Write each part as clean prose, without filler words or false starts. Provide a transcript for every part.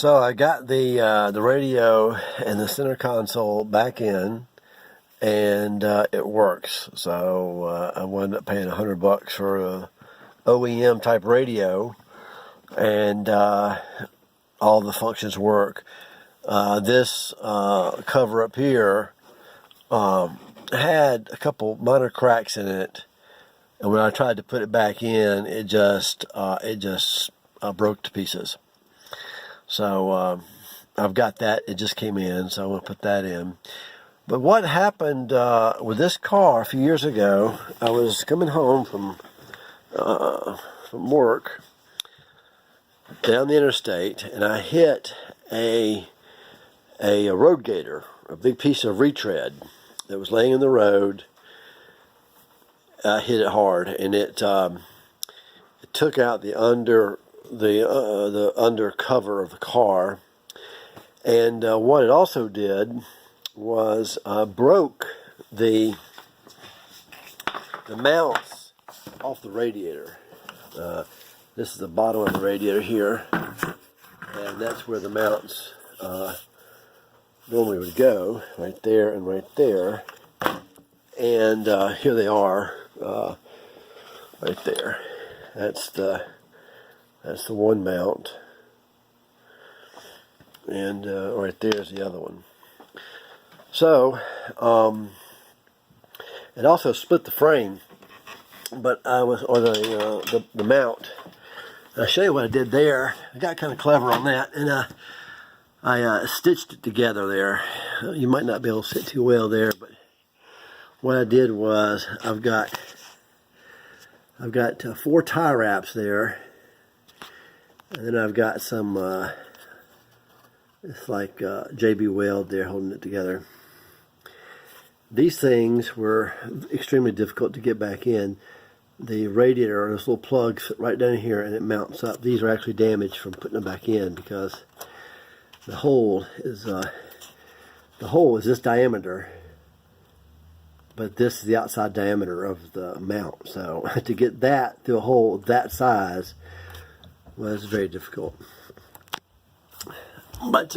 So I got the radio and the center console back in, and it works. So I wound up paying $100 for a OEM type radio, and all the functions work. This cover up here had a couple minor cracks in it, and when I tried to put it back in, it just broke to pieces. So I've got that. It just came in, so I'm going to put that in. But what happened with this car a few years ago, I was coming home from work down the interstate, and I hit a road gator, a big piece of retread that was laying in the road. I hit it hard, and it took out the under cover of the car, and what it also did was broke the mounts off the radiator. This is the bottom of the radiator here, and that's where the mounts normally would go, right there and right there. And here they are, right there. That's the one mount, and right there's the other one. So it also split the frame, but the mount. I'll show you what I did there. I got kind of clever on that, and I stitched it together there. You might not be able to see it too well there, but what I did was I've got 4 tie wraps there, and then I've got some it's like JB Weld there holding it together. These things were extremely difficult to get back in. The radiator, those little plugs fit right down here, and it mounts up. These are actually damaged from putting them back in because the hole is this diameter, but this is the outside diameter of the mount. So to get that through a hole that size was very difficult. But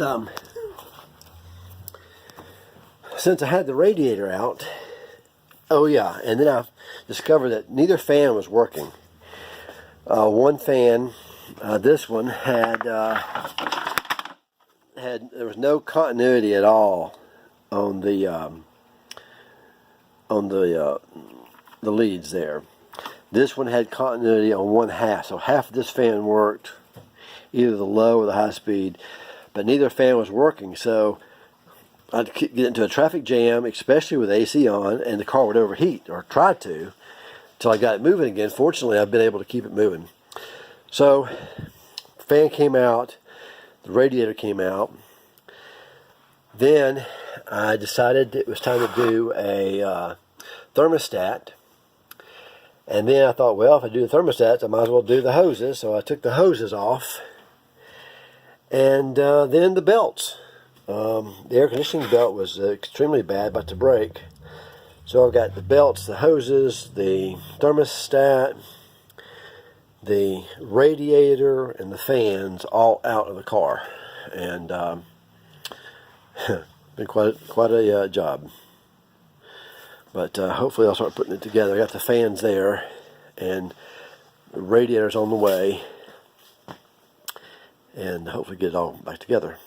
since I had the radiator out, oh yeah, and then I discovered that neither fan was working. One fan, this one had there was no continuity at all on the leads there. This one had continuity on one half, so half of this fan worked, either the low or the high speed, but neither fan was working. So I'd get into a traffic jam, especially with AC on, and the car would overheat, or try to, until I got it moving again. Fortunately, I've been able to keep it moving. So the fan came out, the radiator came out. Then I decided it was time to do a thermostat. And then I thought, well, if I do the thermostats, I might as well do the hoses. So I took the hoses off. And then the belts. The air conditioning belt was extremely bad, about to break. So I've got the belts, the hoses, the thermostat, the radiator, and the fans all out of the car. And been quite a job. But hopefully I'll start putting it together. I got the fans there, and the radiator's on the way, and hopefully get it all back together.